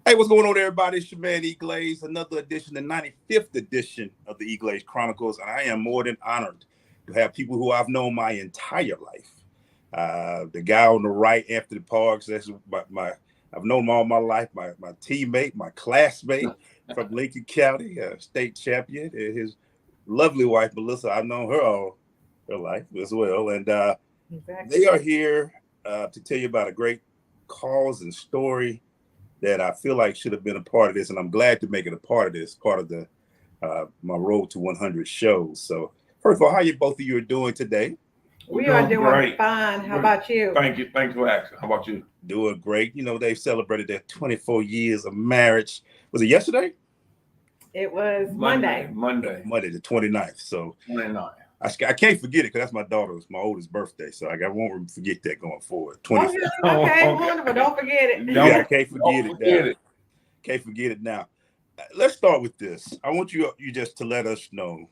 Hey, what's going on, everybody? It's your man EGlaze, another edition, the 95th edition of the EGlaze Chronicles. And I am more than honored to have people who I've known my entire life. The guy on the right, Anthony Parks, that's I've known him all my life, my teammate, my classmate from Lincoln County, state champion, and his lovely wife, Melissa. I've known her all her life as well. And They are here to tell you about a great cause and story that I feel like should have been a part of this, and I'm glad to make it a part of this, part of the my Road to 100 shows. So, first of all, how you both of you are doing today? We are doing great. Fine. How about you? Thank you for asking. How about you? Doing great. You know, they celebrated their 24 years of marriage. Was it yesterday? It was Monday the 29th. So 29. I can't forget it because that's my oldest birthday. So I won't forget that going forward. Okay, wonderful. Don't forget it. I can't forget it. Can't forget it now. Let's start with this. I want you just to let us know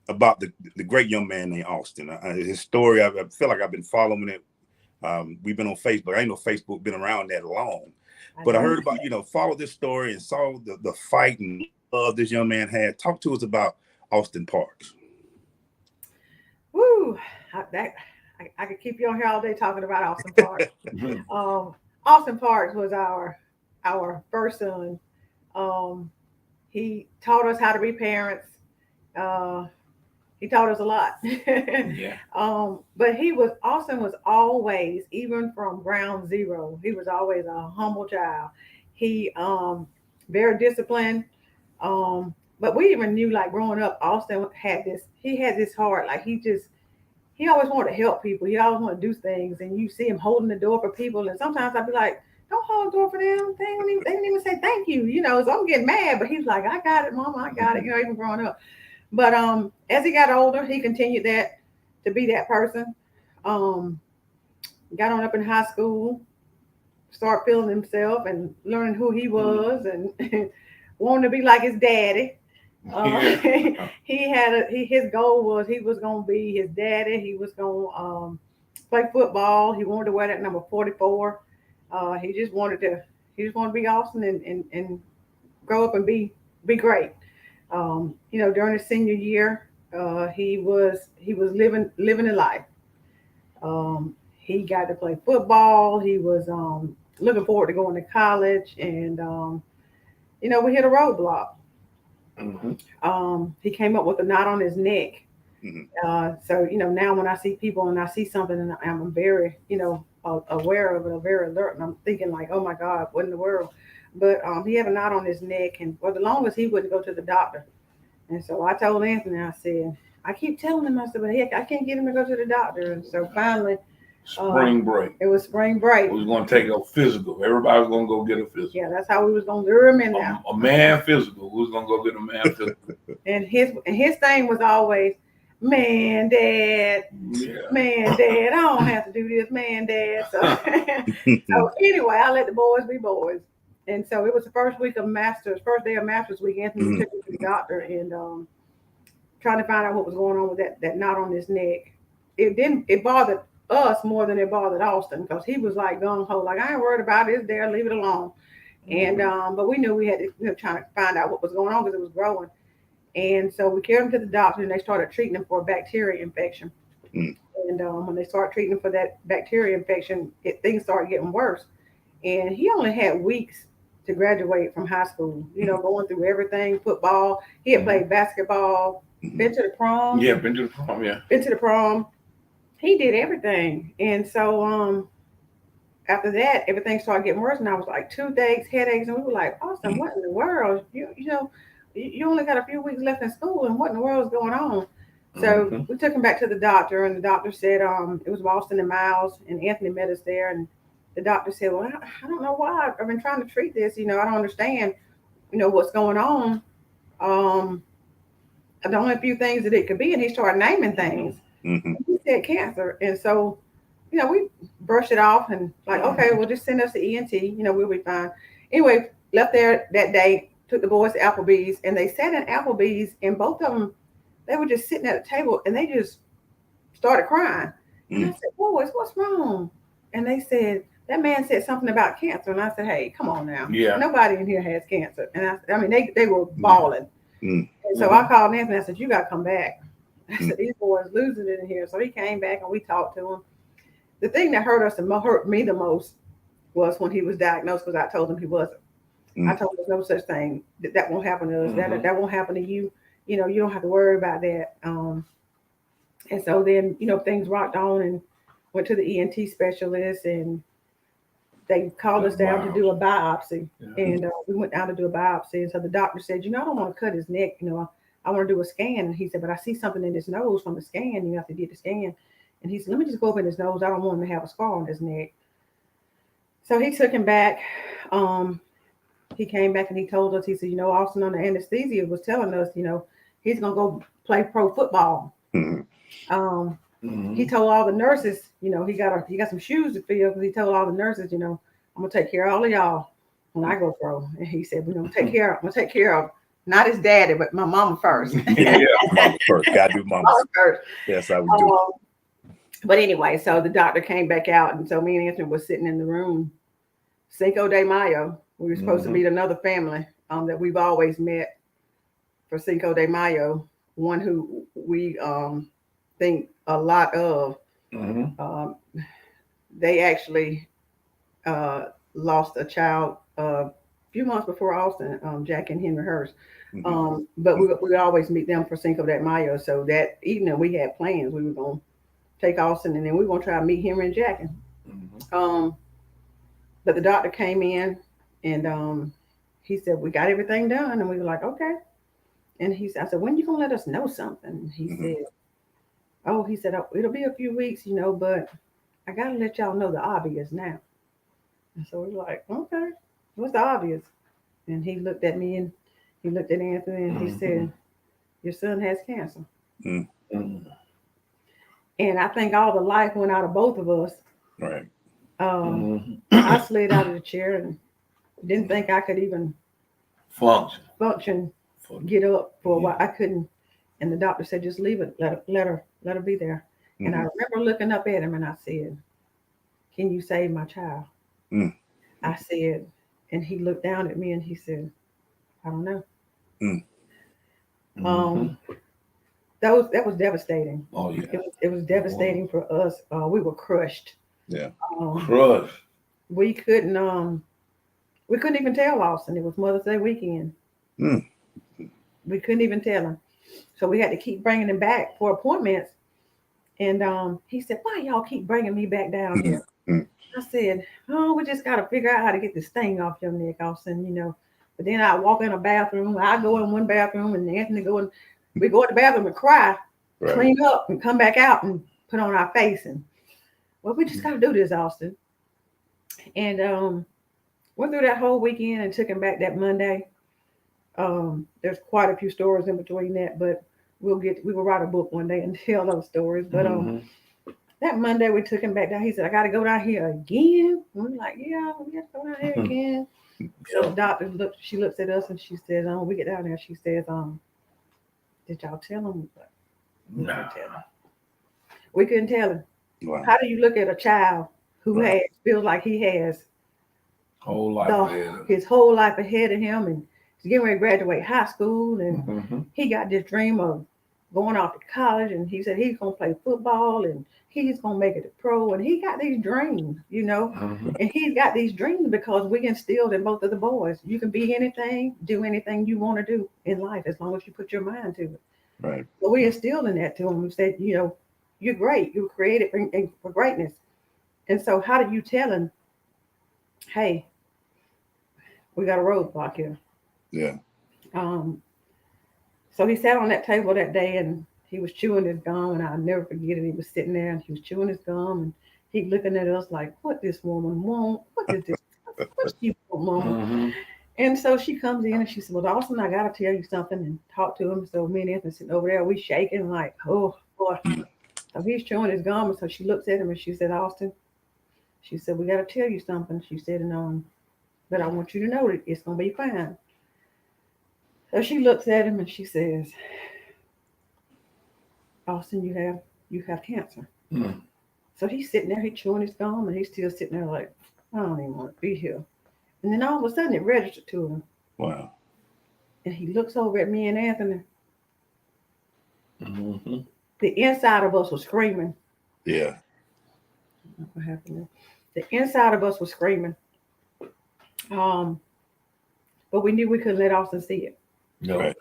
about the great young man named Austin. His story, I feel like I've been following it. We've been on Facebook. I ain't know Facebook been around that long. But I heard about, followed this story and saw the fight and love this young man had. Talk to us about Austin Parks. Woo! I could keep you on here all day talking about Austin Parks. Austin Parks was our first son. He taught us how to be parents. He taught us a lot. Yeah. But Austin was always, even from ground zero, he was always a humble child. He very disciplined. But we even knew, like, growing up, Austin had this heart. Like, he always wanted to help people. He always wanted to do things. And you see him holding the door for people. And sometimes I'd be like, don't hold the door for them. They didn't even say thank you. So I'm getting mad. But he's like, I got it, Mama. I got it. Even growing up. But as he got older, he continued to be that person. Got on up in high school, started feeling himself and learning who he was and wanting to be like his daddy. His goal was he was going to be his daddy. He was going to play football. He wanted to wear that number 44. He just wanted to be Austin and grow up and be great. During his senior year, he was living a life. He got to play football. He was looking forward to going to college, and we hit a roadblock. Mm-hmm. He came up with a knot on his neck. Mm-hmm. So now when I see people and I see something, and I'm very aware of it, I'm very alert, and I'm thinking like, oh my God, what in the world? But he had a knot on his neck, and for the longest he wouldn't go to the doctor. And so I told Anthony, I said, I keep telling him, I said, but heck, I can't get him to go to the doctor. And so finally, spring break. It was spring break. We was going to take a physical. Everybody was going to go get a physical. Yeah, that's how we was going to lure him in there. A man physical. We was going to go get a man physical. And his thing was always, man, Dad, I don't have to do this, man, Dad. So anyway, I let the boys be boys. And so it was the first day of Masters week. Anthony took me to the doctor and trying to find out what was going on with that knot on his neck. It bothered us more than it bothered Austin, because he was like gung ho, like, I ain't worried about it, it's there, leave it alone. And but we knew we had to try to find out what was going on because it was growing. And so we carried him to the doctor, and they started treating him for a bacteria infection. And when they started treating him for that bacteria infection, things started getting worse. And he only had weeks to graduate from high school, going through everything, football. He had played basketball, been to the prom. Yeah, been to the prom, yeah. Been to the prom. He did everything. And so after that, everything started getting worse. And I was like, toothaches, headaches. And we were like, Austin, what in the world? You only got a few weeks left in school, and what in the world is going on? So we took him back to the doctor, and the doctor said it was Austin and Miles, and Anthony met us there. And the doctor said, well, I don't know why. I've been trying to treat this. I don't understand, what's going on. The only few things that it could be, and he started naming things. Mm-hmm. He said cancer. And so, we brushed it off and like, okay, well, just send us to ENT. We'll be fine. Anyway, left there that day, took the boys to Applebee's, and they sat in Applebee's, and both of them, they were just sitting at a table, and they just started crying. And I said, boys, what's wrong? And they that man said something about cancer. And I said, hey, come on now. Yeah. Nobody in here has cancer. And I mean, they were bawling. Mm. And so I called Anthony. I said, you got to come back. I said, these boys losing it in here. So he came back and we talked to him. The thing that hurt me the most was when he was diagnosed, because I told him he wasn't. I told him there's no such thing. That won't happen to us. That won't happen to you. You know, you don't have to worry about that. And so then, you know, things rocked on and went to the ENT specialist, and they called us down to do a biopsy. Yeah. And we went down to do a biopsy. And so the doctor said, you know, I don't want to cut his neck. You know, I want to do a scan. And he said, but I see something in his nose from the scan. You have to get the scan. And he said, let me just go up in his nose. I don't want him to have a scar on his neck. So he took him back. He came back and he told us, he said, you know, Austin on the anesthesia was telling us, you know, he's going to go play pro football. He told all the nurses, you know, he got some shoes to fill, because he told all the nurses, you know, I'm going to take care of all of y'all when I go pro. And he said, I'm going to take care of not his daddy, but my mama first. Mama first. Gotta do mama first. That's how we do it. But anyway, so the doctor came back out, and so me and Anthony was sitting in the room. Cinco de Mayo, we were supposed to meet another family that we've always met for Cinco de Mayo, one who we think a lot of. They actually lost a child a few months before Austin, Jack and Henry Hurst. But we always meet them for Cinco de Mayo. So that evening we had plans. We were going to take Austin, and then we were going to try to meet Henry and Jack. But the doctor came in, and he said, we got everything done. And we were like, okay. And I said, when you going to let us know something? And he said, it'll be a few weeks, you know, but I got to let y'all know the obvious now. And so we were like, okay, what's the obvious? And he looked at me, and he looked at Anthony, and he said, your son has cancer. And I think all the life went out of both of us. Right. I slid out of the chair and didn't think I could even function, get up for a while. I couldn't. And the doctor said, just leave it. Let her be there. And I remember looking up at him, and I said, can you save my child? I said, and he looked down at me and he said, I don't know. That was devastating. Oh yeah. It was devastating for us. We were crushed. Yeah. Crushed. We couldn't even tell Austin. It was Mother's Day weekend. We couldn't even tell him. So we had to keep bringing him back for appointments. And he said, why y'all keep bringing me back down here? I said, oh, we just got to figure out how to get this sting off your neck, Austin, you know. But then I walk in a bathroom. I go in one bathroom, and Anthony we go in the bathroom and cry, clean up, and come back out and put on our face. And, well, we just got to do this, Austin. And went through that whole weekend and took him back that Monday. There's quite a few stories in between that, but we will write a book one day and tell those stories. But that Monday we took him back down. He said, I got to go down here again. And we're like, yeah, we got to go down here again. So the doctor she looks at us and she says, we get down there. She says, did y'all tell him? We couldn't tell him. Wow. How do you look at a child who feels like he has his whole life ahead of him, and he's getting ready to graduate high school, and he got this dream of going off to college, and he said he's going to play football, and he's going to make it a pro, and he got these dreams, you know, and he's got these dreams because we instilled in both of the boys. You can be anything, do anything you want to do in life as long as you put your mind to it. Right. So we instilled in that to him. We said, you know, you're great. You were created for greatness. And so how do you tell him, hey, we got a roadblock here? Yeah. So he sat on that table that day, and he was chewing his gum, and I'll never forget it. He was sitting there, and he was chewing his gum, and he looking at us like, what this woman want? What is this? What she want, mama? And so she comes in, and she said, well, Dawson, I got to tell you something, and talk to him. So me and Anthony sitting over there, we shaking like, oh, boy. So he's chewing his gum, and so she looks at him, and she said, Austin, she said, we got to tell you something. She said, but I want you to know that it's going to be fine. So she looks at him and she says, Austin, you have cancer. So he's sitting there, he's chewing his gum, and he's still sitting there like, I don't even want to be here. And then all of a sudden it registered to him. Wow. And he looks over at me and Anthony. Mm-hmm. The inside of us was screaming. Yeah. What happened? The inside of us was screaming. But we knew we couldn't let Austin see it. No. Right.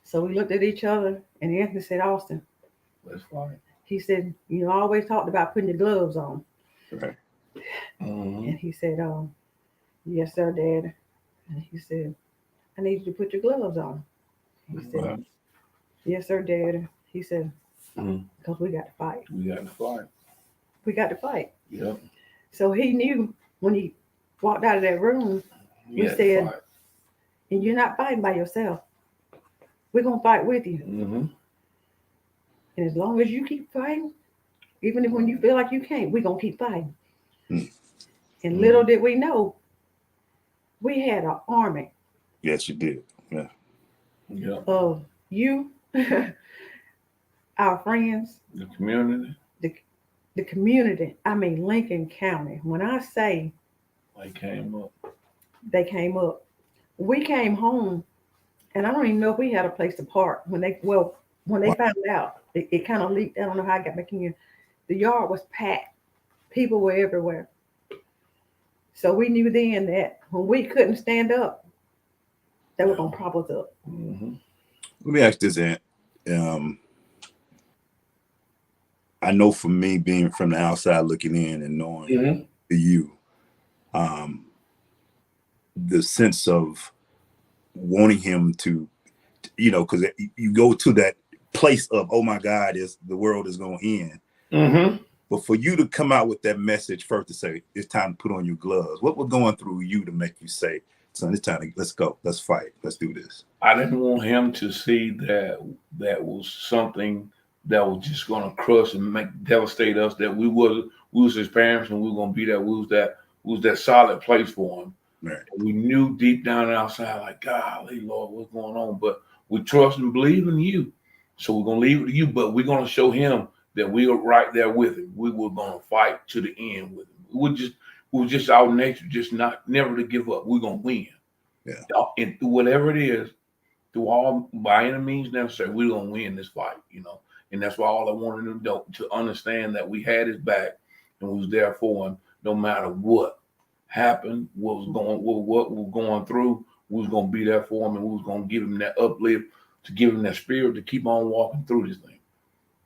So we looked at each other, and Anthony said, Austin. That's fine. He said, you always talked about putting your gloves on. Right. Mm-hmm. And he said, yes, sir, Dad. And he said, I need you to put your gloves on. He said, Wow. yes, sir, Dad. He said, Mhm. because we got to fight. We got to fight. We got to fight. Yep. So he knew when he walked out of that room, We we had to said, fight. and you're not fighting by yourself. We're going to fight with you. Mm-hmm. And as long as you keep fighting, even if when you feel like you can't, we're going to keep fighting. Mm. And little did we know, we had an army Yes, you did. Yeah. Yep. of you, our friends, The community. the community. I mean, Lincoln County. When I say They came up. they came up, we came home, and I don't even know if we had a place to park when they found out. It kind of leaked. I don't know how I got back in here. The yard was packed. People were everywhere. So we knew then that when we couldn't stand up, they were going to prop us up. Mm-hmm. Let me ask this, Aunt. I know for me, being from the outside looking in and knowing you, the sense of wanting him to, because you go to that place of, oh my God, the world is going to end. Mm-hmm. But for you to come out with that message first to say, it's time to put on your gloves. What was going through you to make you say, son, it's time to, let's go, let's fight, let's do this? I didn't want him to see that was something that was just going to crush and devastate us. That we was his parents, and we were going to be there. We was that solid place for him. Right. We knew deep down outside, like, golly, Lord, what's going on? But we trust and believe in you, so we're going to leave it to you. But we're going to show him that we are right there with him. We were going to fight to the end with him. It was just our nature, just never to give up. We're going to win. Yeah. And through whatever it is, through all, by any means necessary, we're going to win this fight, And that's why all I wanted him to understand that we had his back and we was there for him no matter what happened, what was going through. We was going to be there for him, and we was going to give him that uplift, to give him that spirit to keep on walking through this thing.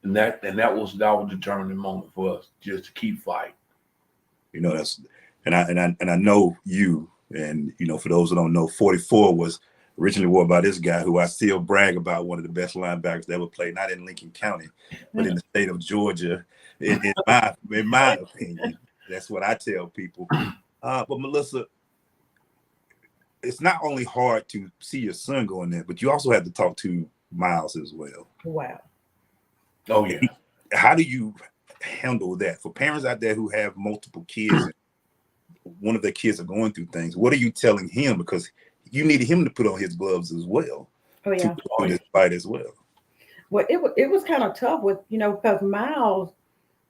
And that was a determining moment for us, just to keep fighting. That's, and I know you, and for those who don't know, 44 was originally wore by this guy who I still brag about, one of the best linebackers that ever played, not in Lincoln County, but in the state of Georgia. In my opinion, that's what I tell people. But Melissa, it's not only hard to see your son going there, but you also have to talk to Miles as well. Wow. Oh yeah. How do you handle that for parents out there who have multiple kids and one of their kids are going through things? What are you telling him? Because you needed him to put on his gloves as well. Oh yeah. To do this fight as well. Well, it was kind of tough with, because Miles,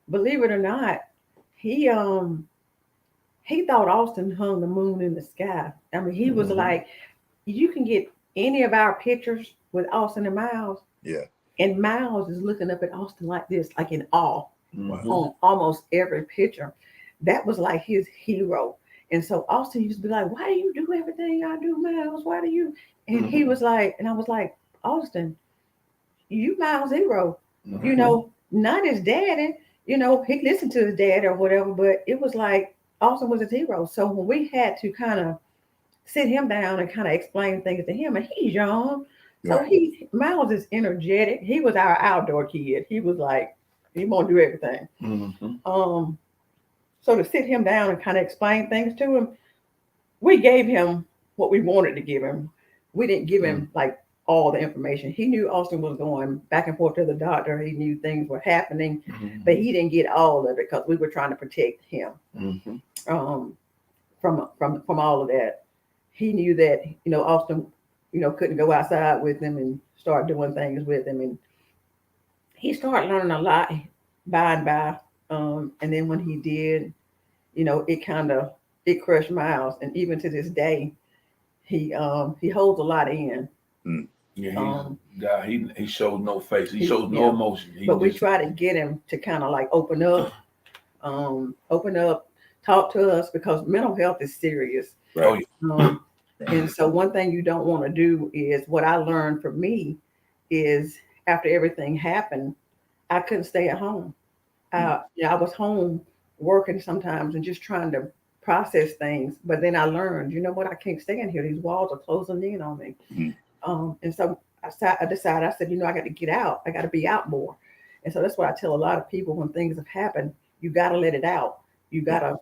believe it or not, he thought Austin hung the moon in the sky. I mean, he was like, you can get any of our pictures with Austin and Miles. Yeah. And Miles is looking up at Austin like this, like in awe, on almost every picture. That was like his hero. And so Austin used to be like, why do you do everything I do, Miles? Why do you? And he was like, and I was like, Austin, you Miles' hero. Not his daddy. He listened to his dad or whatever, but it was like Austin was his hero. So when we had to kind of sit him down and kind of explain things to him, and he's young. So Miles is energetic. He was our outdoor kid. He was like, he want to do everything. So to sit him down and kind of explain things to him, we gave him what we wanted to give him. We didn't give him like all the information. He knew Austin was going back and forth to the doctor. He knew things were happening, but he didn't get all of it because we were trying to protect him from all of that. He knew that, Austin, couldn't go outside with him and start doing things with him. And he started learning a lot by and by. And then when he did, it it crushed Miles, and even to this day, he holds a lot in. Yeah, he shows no face. He shows no emotion. But we try to get him to kind of like open up, talk to us, because mental health is serious. Right. And so one thing you don't want to do is, what I learned for me is, after everything happened, I couldn't stay at home. I was home working sometimes and just trying to process things. But then I learned, you know what, I can't stay in here. These walls are closing in on me. And so I decided, I said, I got to get out. I got to be out more. And so that's what I tell a lot of people when things have happened. You got to let it out. You got to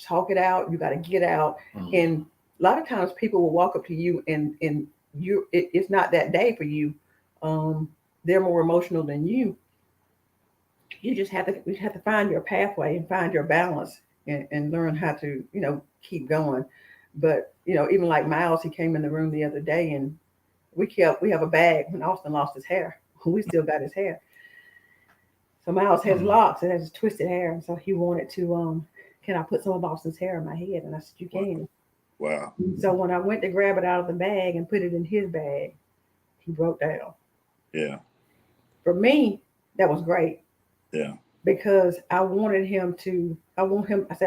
talk it out. You got to get out. And a lot of times people will walk up to you and it's not that day for you. They're more emotional than you. You just have to find your pathway and find your balance and learn how to, keep going. But, even like Miles, he came in the room the other day, and we have a bag when Austin lost his hair. We still got his hair. So Miles has locks and has twisted hair. And so he wanted to, can I put some of Austin's hair in my head? And I said, you can. Wow. So when I went to grab it out of the bag and put it in his bag, he broke down. Yeah. For me, that was great. Yeah. Because I said,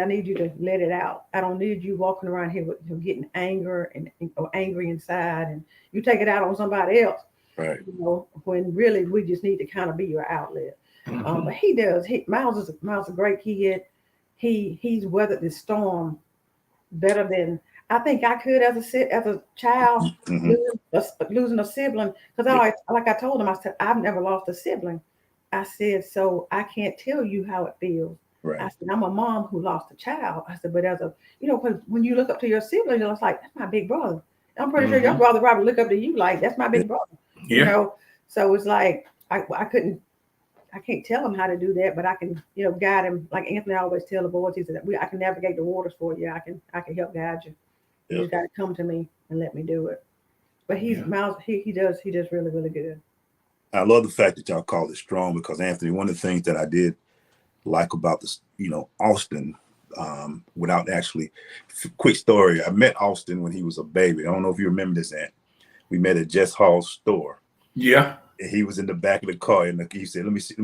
I need you to let it out. I don't need you walking around here with getting anger and angry inside, and you take it out on somebody else. Right. When really we just need to kind of be your outlet. But he does. Miles is a great kid. He's weathered this storm better than I think I could as a child, losing a sibling. Because like I told him, I said, I've never lost a sibling. I said, so I can't tell you how it feels. Right. I said, I'm a mom who lost a child. I said, but when you look up to your sibling, it's like, that's my big brother. I'm pretty sure your brother probably look up to you like, that's my big brother. Yeah. So it's like, I can't tell him how to do that, but I can, guide him. Like Anthony always tell the boys, he said, I can navigate the waters for you. I can help guide you. You just got to come to me and let me do it. But Miles, he does really, really good. I love the fact that y'all call it strong, because Anthony, one of the things that I did like about this, Austin, without actually, quick story. I met Austin when he was a baby. I don't know if you remember this, Ant. We met at Jess Hall's store. Yeah. And he was in the back of the car, and he said, let me see,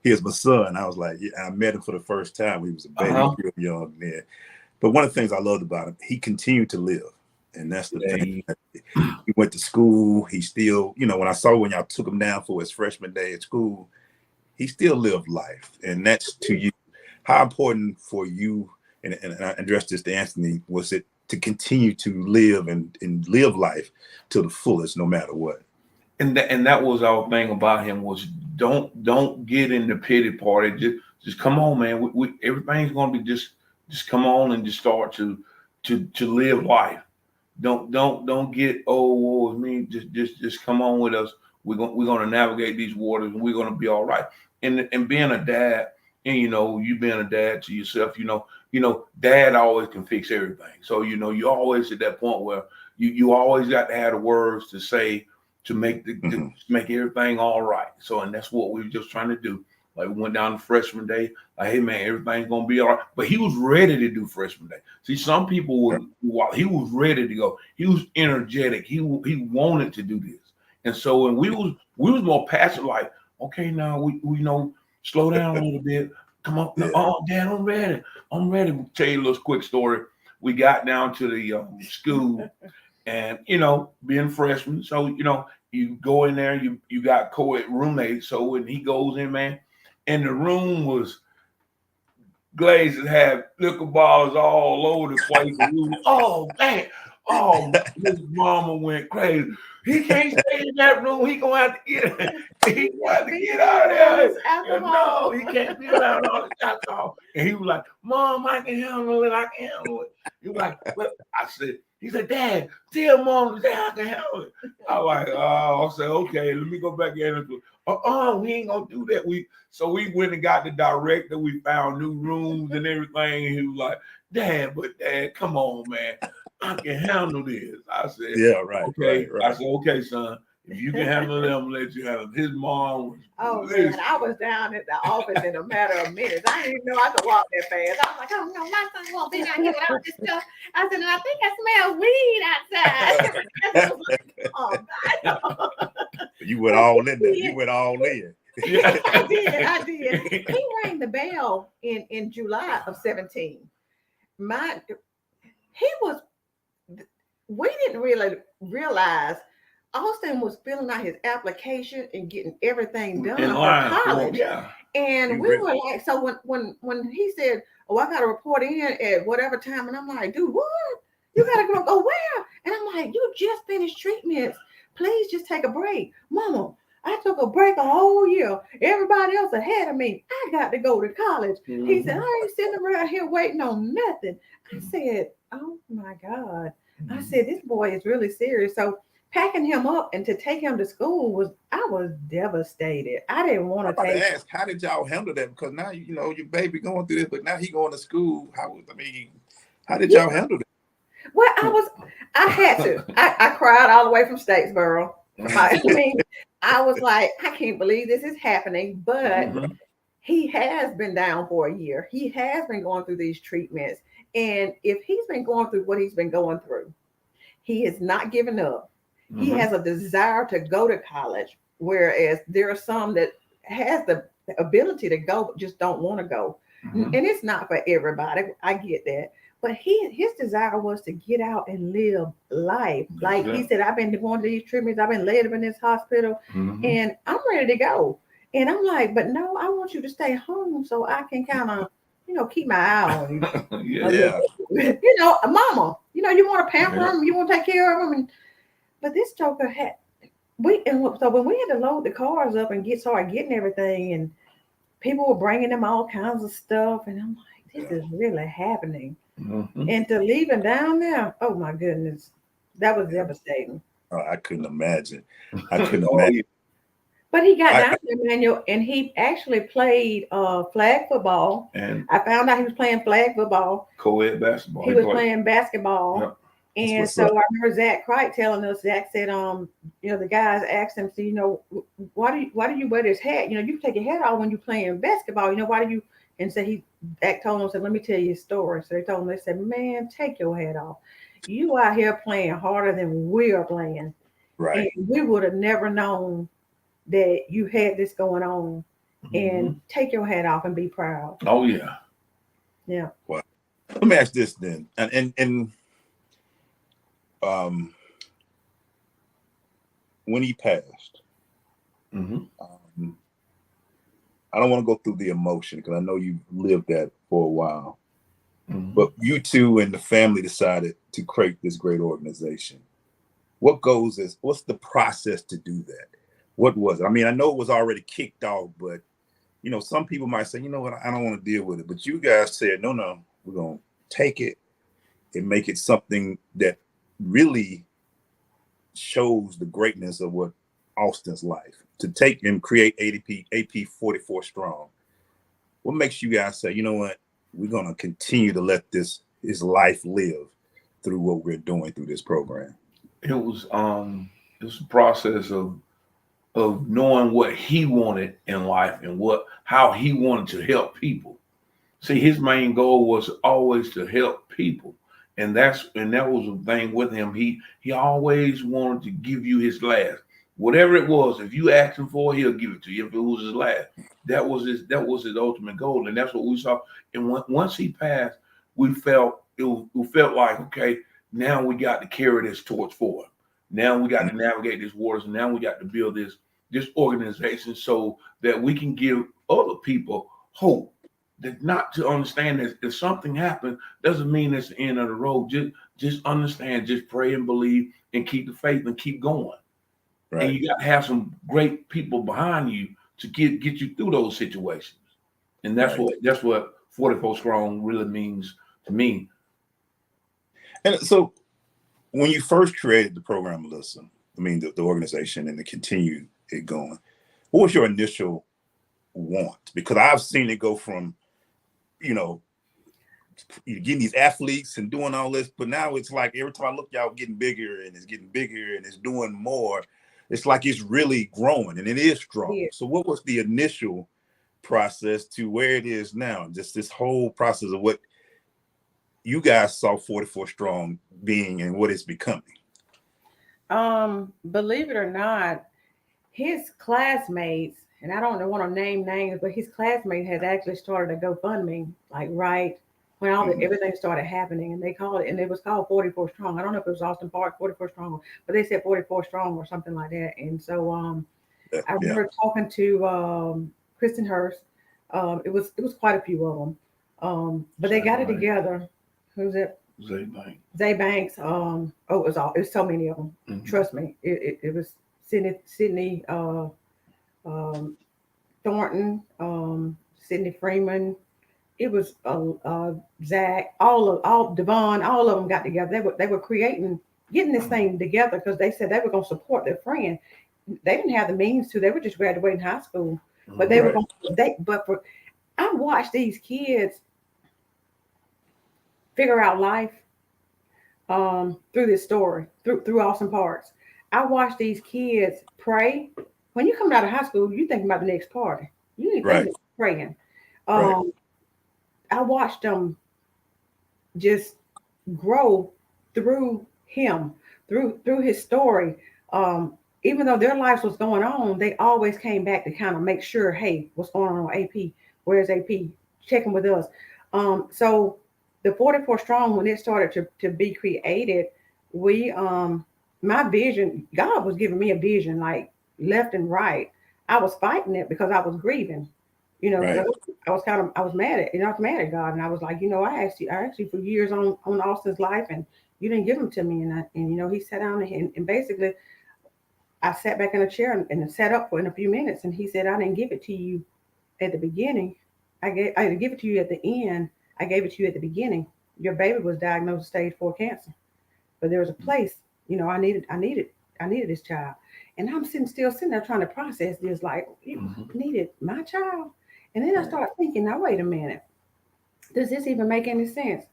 here's my son. I was like, I met him for the first time when he was a baby, real young then. But one of the things I loved about him, he continued to live. And that's the thing. He went to school. He still, when I saw when y'all took him down for his freshman day at school, he still lived life. And that's to you. How important for you, and I addressed this to Anthony, was it to continue to live and live life to the fullest, no matter what? And that was our thing about him, was don't get in the pity party. Just come on, man. We everything's gonna be just come on and just start to live life. Don't get woe is me. Just come on with us. We're gonna navigate these waters, and we're gonna be all right. And being a dad, and you being a dad to yourself, dad always can fix everything. So you always at that point where you always got to have the words to say to make make everything all right. So, and that's what we were just trying to do. Like, we went down to freshman day, like, hey man, everything's gonna be all right. But he was ready to do freshman day. See, some people he was ready to go. He was energetic. He wanted to do this. And so when we was more passive, like, okay, now we slow down a little bit. Come on, oh Dad, I'm ready. I'll tell you a little quick story. We got down to the school, and being freshmen, so you go in there, you got co-ed roommates. So when he goes in, man, and the room was glazes, had liquor bottles all over the place. Oh man, his mama went crazy. He can't stay in that room. He gonna have to get he gonna have to get out of there. No, he can't be around all this alcohol. And he was like, Mom, I can handle it. I can handle it. He was like, well, he said, Dad, tell Mom that I can handle it. I was like, I said, okay, let me go back in. We ain't gonna do that. So we went and got the director. We found new rooms and everything. And he was like, Dad, come on, man. I can handle this. I said, yeah, right. Okay. Right. I said, okay, son. If you can handle them, let you handle his mom. Was Oh man, I was down at the office in a matter of minutes. I didn't even know I could walk that fast. I was like, oh no, my son won't be down here with all this stuff. I said, and I think I smell weed outside. I was like, oh God. You went all in there. You went all in. Yeah. I did. He rang the bell in July of 17. We didn't really realize Austin was filling out his application and getting everything done In for line college. yeah. And we were like, so when he said, oh, I got to report in at whatever time, and I'm like, dude, what? You got to go where? And I'm like, you just finished treatments. Please just take a break. Mama, I took a break a whole year. Everybody else ahead of me. I got to go to college. Mm-hmm. He said, I ain't sitting around here waiting on nothing. I said, oh my God. I said, this boy is really serious. So packing him up and to take him to school I was devastated. I didn't want to take. Ask, how did y'all handle that? Because now your baby going through this, but now he going to school. How did y'all handle that? Well, I had to. I cried all the way from Statesboro. I mean, I was like, I can't believe this is happening. But he has been down for a year. He has been going through these treatments. And if he's been going through what he's been going through, he is not giving up. He has a desire to go to college, whereas there are some that has the ability to go, but just don't want to go. And it's not for everybody. I get that. But his desire was to get out and live life. Like he said, I've been going to these treatments. I've been laid up in this hospital and I'm ready to go. And I'm like, but no, I want you to stay home so I can kind of, keep my eye on you. Mama, you want to pamper him, you want to take care of him. But this joker so when we had to load the cars up and start getting everything, and people were bringing them all kinds of stuff, and I'm like, this is really happening. And to leave him down there, oh my goodness, that was devastating. Oh, I couldn't imagine. Imagine. But he got down there, Manuel, and he actually played flag football. And I found out he was playing flag football. Co-ed basketball. He was playing basketball. Yep. And so I remember Zach Cricht telling us, Zach said, the guys asked him, so, why do you wear this hat? You take your hat off when you're playing basketball. Why do you? And so Zach told him, said, let me tell you a story. So they told him, they said, man, take your hat off. You out here playing harder than we are playing. Right. And we would have never known that you had this going on. And take your hat off and be proud. Oh, yeah. Yeah. Well, let me ask this then. And when he passed, I don't want to go through the emotion because I know you've lived that for a while. But you two and the family decided to create this great organization. What's the process to do that? What was it? I mean, I know it was already kicked off, but some people might say, you know what, I don't want to deal with it. But you guys said, no, we're gonna take it and make it something that really shows the greatness of what Austin's life, to take and create AP 44 strong. What makes you guys say, you know what, we're going to continue to let his life live through what we're doing through this program? It was a process of knowing what he wanted in life and how he wanted to help people. See, his main goal was always to help people. And that was the thing with him. He always wanted to give you his last. Whatever it was, if you asked him for it, he'll give it to you. If it was his last, that was his ultimate goal. And that's what we saw. And once he passed, we felt like, okay, now we got to carry this torch forward. Now we got to navigate these waters, and now we got to build this organization so that we can give other people hope. That not to understand that if something happened doesn't mean it's the end of the road. Just understand, just pray and believe and keep the faith and keep going. Right. And you got to have some great people behind you to get you through those situations. And that's what 44 strong really means to me. And so when you first created the program, Melissa, I mean the organization, and to continue it going, what was your initial want? Because I've seen it go from you're getting these athletes and doing all this, but now it's like every time I look, y'all getting bigger and it's getting bigger and it's doing more. it's like it's really growing, and it is strong. Yeah. So what was the initial process to where it is now? Just this whole process of what you guys saw 44 Strong being and what it's becoming. Believe it or not, his classmates, and I don't want to name names, but his classmate has actually started a GoFundMe, like right when everything started happening, and they called it, and it was called 44 Strong. I don't know if it was Austin Park 44 Strong, but they said 44 Strong or something like that. And so I remember talking to Kristen Hurst. It was quite a few of them, but they got it together. Who's it? Zay Banks. It was so many of them. Mm-hmm. Trust me, it was Sydney Thornton, Sydney Freeman. It was Zach, all Devon, all of them got together. They were getting this thing together because they said they were going to support their friend. They didn't have the means to. They were just graduating high school, but they were going. I watched these kids figure out life through this story, through Austin Parks. I watched these kids pray. When you come out of high school, you think about the next party. You ain't thinking about praying. I watched them just grow through him, through his story. Even though their lives was going on, they always came back to kind of make sure, hey, what's going on AP? Where's AP? Checking with us. So the 44 Strong, when it started to be created, my vision, God was giving me a vision like left and right. I was fighting it because I was grieving. I was mad at God, and I was like, I asked you for years on Austin's life, and you didn't give them to me, and he sat down and basically, I sat back in a chair and sat up for in a few minutes, and he said, I didn't give it to you at the beginning. I didn't give it to you at the end. I gave it to you at the beginning. Your baby was diagnosed with stage 4 cancer, but there was a place, I needed this child, and I'm still sitting there trying to process this, like, you needed my child. And then I started thinking, now, wait a minute. Does this even make any sense?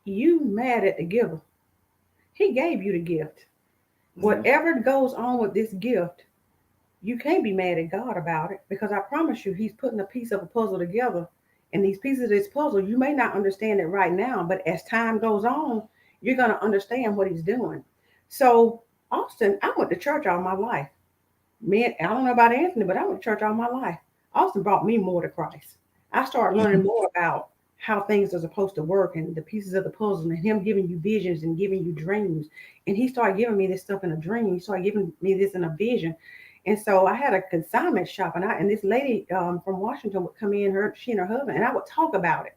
You mad at the giver. He gave you the gift. Whatever goes on with this gift, you can't be mad at God about it, because I promise you, he's putting a piece of a puzzle together. And these pieces of this puzzle, you may not understand it right now, but as time goes on, you're going to understand what he's doing. So, Austin, I went to church all my life. I don't know about Anthony, but I went to church all my life. Austin brought me more to Christ. I started learning more about how things are supposed to work and the pieces of the puzzle, and him giving you visions and giving you dreams. And he started giving me this stuff in a dream. He started giving me this in a vision. And so I had a consignment shop, and this lady from Washington would come in, she and her husband, and I would talk about it.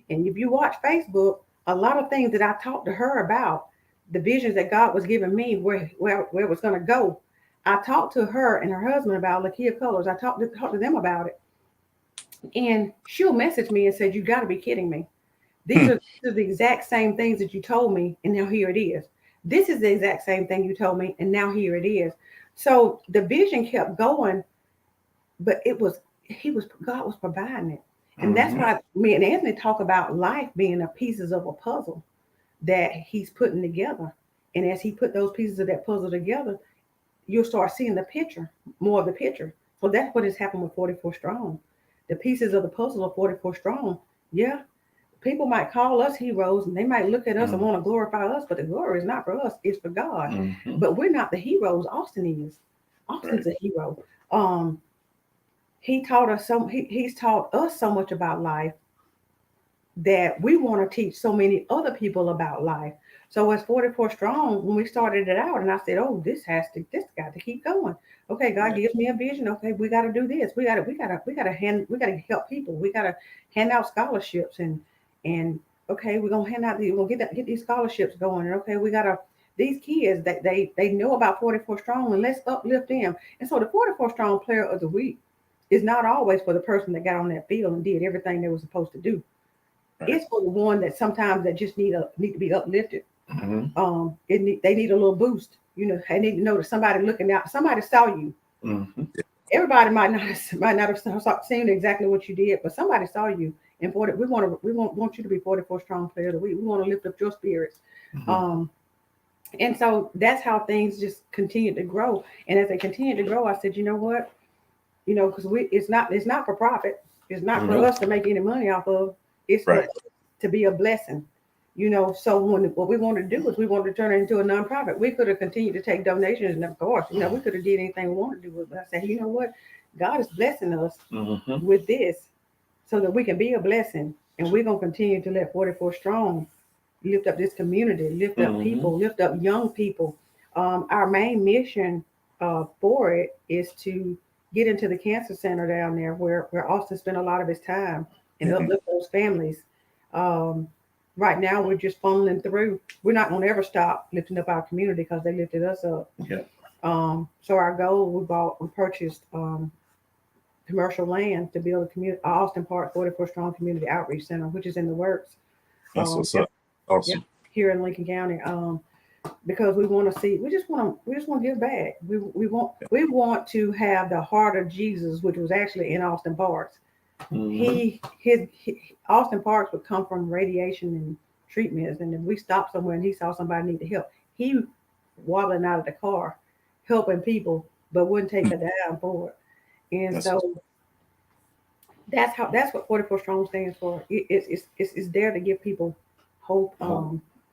And if you watch Facebook, a lot of things that I talked to her about, the visions that God was giving me, where it was going to go, I talked to her and her husband about Lakia Colors. I talked to them about it. And she'll message me and said, you got to be kidding me. These are the exact same things that you told me, and now here it is. This is the exact same thing you told me, and now here it is. So the vision kept going, but God was providing it. And that's why me and Anthony talk about life being the pieces of a puzzle that he's putting together. And as he put those pieces of that puzzle together, you'll start seeing the picture, more of the picture. So that's what has happened with 44 Strong. The pieces of the puzzle of 44 Strong. Yeah, people might call us heroes, and they might look at us and want to glorify us, but the glory is not for us, it's for God. But we're not the heroes. Austin is. Austin's a hero. He's taught us so much about life that we want to teach so many other people about life. So as 44 Strong, when we started it out, and I said, oh, this got to keep going. Okay, God gives me a vision. Okay, we got to do this. We got to help people. We got to hand out scholarships, and okay, we're gonna get these scholarships going. And okay, these kids that they know about 44 Strong, and let's uplift them. And so the 44 Strong Player of the Week is not always for the person that got on that field and did everything they were supposed to do. Right. It's for the one that sometimes that just need to be uplifted. They need a little boost. They need to know that somebody looking out. Somebody saw you. Everybody might not have seen exactly what you did, but somebody saw you. And we want you to be 44 Strong Player of the Week. We want to lift up your spirits. And so that's how things just continue to grow. And as they continue to grow, I said, you know what? Because it's not for profit. It's not for us to make any money off of. It's for to be a blessing. So what we want to do is we want to turn it into a nonprofit. We could have continued to take donations, and of course, we could have did anything we wanted to do with it. But I said, you know what? God is blessing us with this so that we can be a blessing. And we're going to continue to let 44 Strong lift up this community, lift up people, lift up young people. Our main mission for it is to get into the cancer center down there where Austin spent a lot of his time and uplift those families. Right now, we're just funneling through. We're not going to ever stop lifting up our community because they lifted us up. Yeah. So our goal, we purchased commercial land to build a Austin Park 44 Strong Community Outreach Center, which is in the works. That's what's up. Awesome. Here in Lincoln County, because we want to see, we just want to give back. We want to have the heart of Jesus, which was actually in Austin Parks. Austin Parks would come from radiation and treatments, and if we stopped somewhere and he saw somebody need help, he wobbling out of the car, helping people, but wouldn't take a dime for it. And that's what 44 Strong stands for. It's there to give people hope.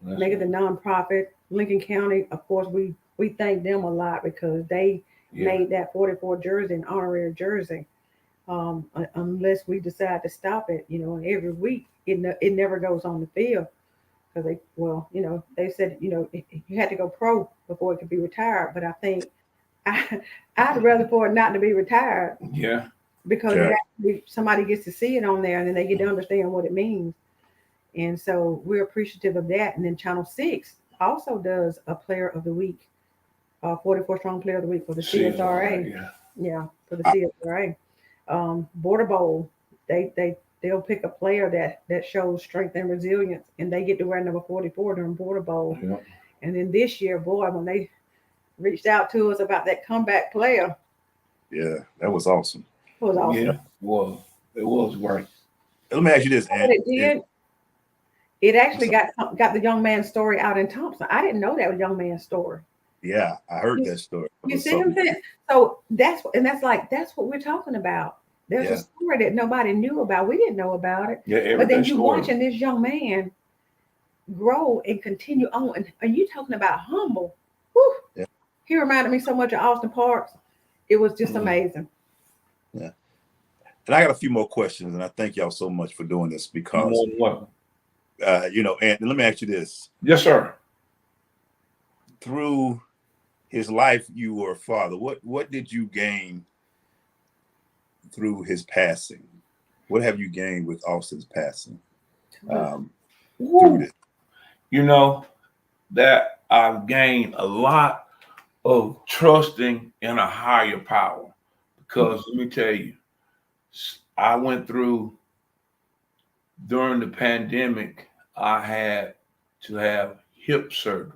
Make it a nonprofit. Lincoln County, of course, we thank them a lot because they made that 44 jersey an honorary jersey. Unless we decide to stop it, and every week it never goes on the field because they said you had to go pro before it could be retired. But I think I'd rather for it not to be retired. Yeah. Because somebody gets to see it on there and then they get to understand what it means. And so we're appreciative of that. And then Channel 6 also does a Player of the Week, 44 Strong Player of the Week for the CSRA. For the CSRA. Border Bowl, they'll pick a player that shows strength and resilience, and they get to wear number 44 during Border Bowl. Yeah. And then this year, boy, when they reached out to us about that comeback player. Yeah, that was awesome. It was awesome. Yeah, it was great. Let me ask you this, and it did. It actually got the young man's story out in Thompson. I didn't know that was young man's story. Yeah, I heard that story. You see what I'm saying? So that's what we're talking about. There's a story that nobody knew about. We didn't know about it. Yeah, but then you're watching this young man grow and continue on. And you talking about humble. Whew. Yeah. He reminded me so much of Austin Parks. It was just amazing. Yeah. And I got a few more questions, and I thank y'all so much for doing this because, and let me ask you this. Yes, sir. Through his life, you were a father. What did you gain through his passing? What have you gained with Austin's passing? Through this? That I've gained a lot of trusting in a higher power. Because let me tell you, I went through, during the pandemic, I had to have hip surgery.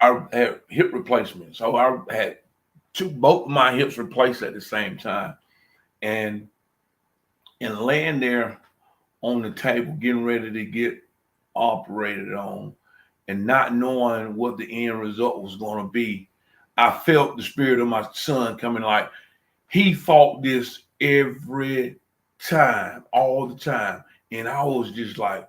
I had hip replacement. So I had both of my hips replaced at the same time. And laying there on the table, getting ready to get operated on and not knowing what the end result was going to be, I felt the spirit of my son coming like, he fought this every time, all the time. And I was just like,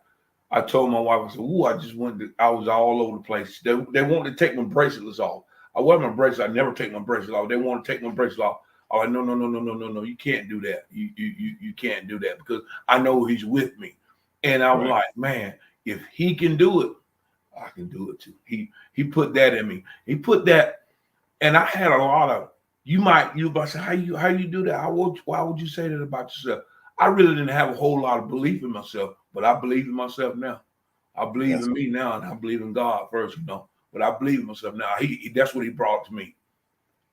I told my wife, I said, I was all over the place. They wanted to take my bracelets off. I wear my bracelet. I never take my bracelet off. They want to take my bracelet off. I was like, no. You can't do that. You can't do that because I know he's with me. And I was like, man, if he can do it, I can do it too. He put that in me. He put that, and I had a lot of, you might say, how you do that? Why would you say that about yourself? I really didn't have a whole lot of belief in myself, but I believe in myself now. I believe in me now, and I believe in God first, But I believe in myself now. That's what he brought to me.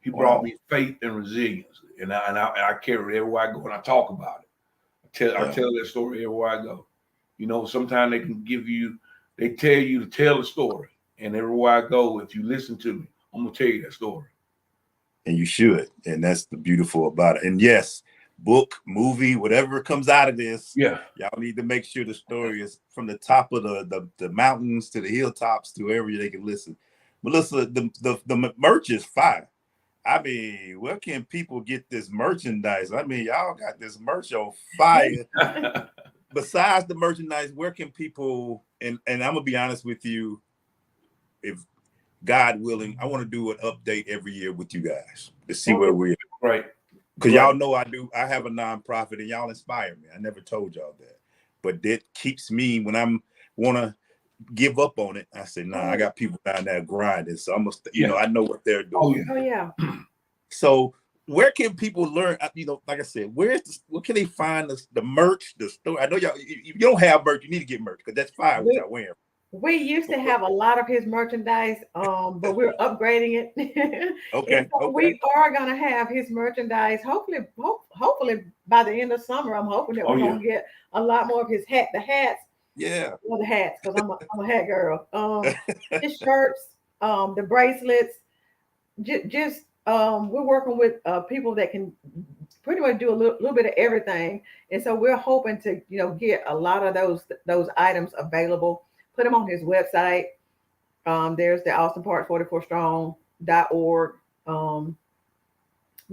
He brought me faith and resilience, and I carry it everywhere I go, and I talk about it. I tell that story everywhere I go. Sometimes they tell you to tell a story, and everywhere I go, if you listen to me, I'm gonna tell you that story. And you should, and that's the beautiful about it. And yes, book, movie, whatever comes out of this, Yeah. y'all need to make sure the story is from the top of the mountains to the hilltops to wherever they can listen. Melissa, the merch is fire. I mean, where can people get this merchandise? I mean, y'all got this merch on fire. Besides the merchandise, where can people, and I'm gonna be honest with you, if God willing, I want to do an update every year with you guys to see where we're at. Right. Because y'all know I have a nonprofit and y'all inspire me. I never told y'all that. But that keeps me when I'm wanna give up on it. I say, nah, I got people down there grinding. So I'm gonna, I know what they're doing. Oh yeah. So where can people learn? Like I said, where can they find the merch, the store? I know y'all. If you don't have merch, you need to get merch because that's fine what y'all wearing. We used to have a lot of his merchandise, but we're upgrading it. Okay. So we are gonna have his merchandise. Hopefully by the end of summer, I'm hoping that we're gonna get a lot more of his the hats. Yeah. Well, the hats, because I'm a hat girl. His shirts, the bracelets, just we're working with people that can pretty much do a little bit of everything, and so we're hoping to get a lot of those items available. Put them on his website. There's the austinparks44strong.org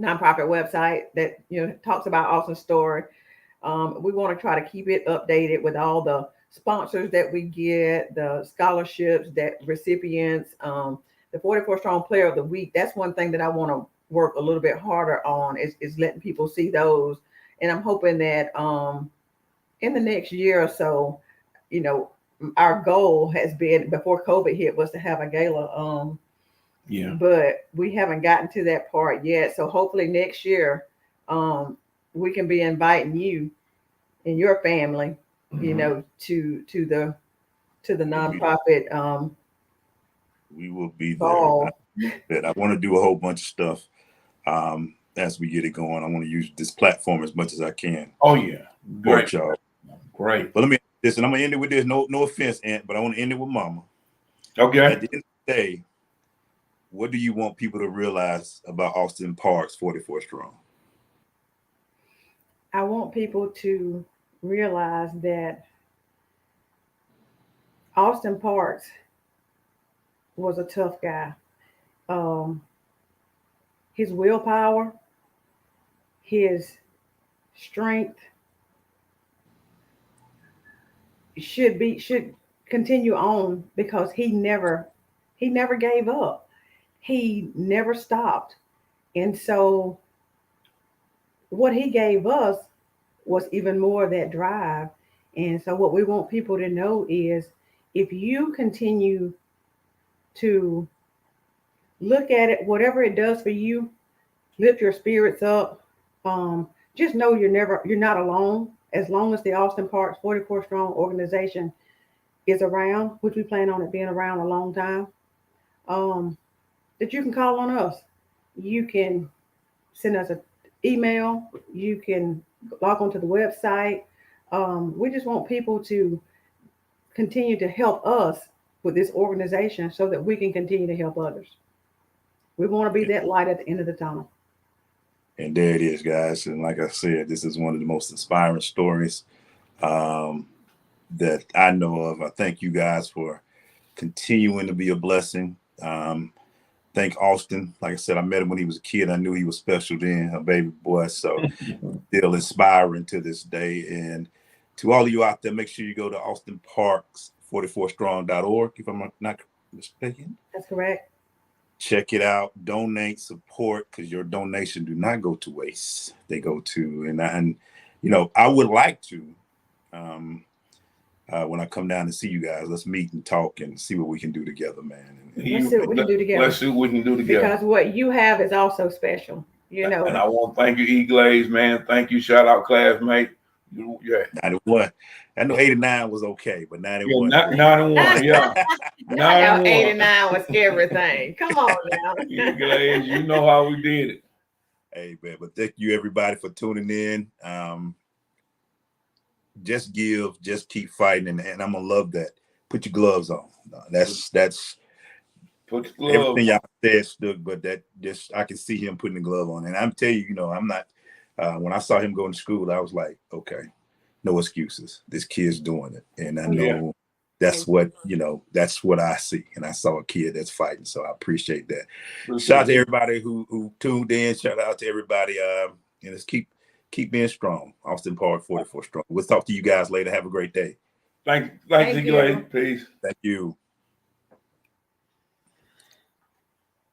nonprofit website that talks about Austin's story. We want to try to keep it updated with all the sponsors that we get, the scholarships that recipients, the 44 Strong Player of the Week. That's one thing that I want to work a little bit harder on is letting people see those. And I'm hoping that in the next year or so, our goal has been before COVID hit was to have a gala. But we haven't gotten to that part yet. So hopefully next year, we can be inviting you and your family, to the nonprofit. We will be there. I want to do a whole bunch of stuff as we get it going. I want to use this platform as much as I can. Oh yeah, great, y'all. Great. But let me listen. I'm gonna end it with this. No offense, Aunt, but I want to end it with Mama. Okay. At the end of the day, what do you want people to realize about Austin Parks 44 Strong? I want people to realize that Austin Parks was a tough guy. His willpower, his strength should continue on because he never gave up. He never stopped. And so what he gave us was even more of that drive. And so what we want people to know is if you continue to look at it, whatever it does for you, lift your spirits up. Just know you're not alone. As long as the Austin Parks 44 Strong organization is around, which we plan on it being around a long time, that you can call on us. You can send us an email. You can log onto the website. We just want people to continue to help us with this organization so that we can continue to help others. We want to be that light at the end of the tunnel. And there it is, guys. And like I said, this is one of the most inspiring stories that I know of. I thank you guys for continuing to be a blessing. Thank Austin. Like I said, I met him when he was a kid. I knew he was special then, a baby boy. So still inspiring to this day. And to all of you out there, make sure you go to austinparks44strong.org, if I'm not mistaken. That's correct. Check it out, donate, support, because your donation do not go to waste. They go to, and I would like to, when I come down to see you guys, let's meet and talk and see what we can do together, man. Let's see what we can do together. Let's see what we can do together. Because what you have is also special, And I want to thank you, EGlaze, man. Thank you. Shout out, classmate. Yeah. 91. I know 89 was okay, but 91. Yeah, 91, yeah. 91. 89 was everything. Come on now. EGlaze, you know how we did it. Hey, man, but thank you everybody for tuning in. Just give, just keep fighting, and I'm gonna love that. Put your gloves on. That's put your gloves. Everything y'all said stuck, but that just I can see him putting the glove on. And I'm telling you, I'm not When I saw him going to school, I was like, okay, no excuses. This kid's doing it. And I know that's what, that's what I see. And I saw a kid that's fighting. So I appreciate that. Shout out to everybody who tuned in. Shout out to everybody. And let's keep being strong. Austin Park 44 strong. We'll talk to you guys later. Have a great day. Thank you, EGlaze. Peace. Thank you.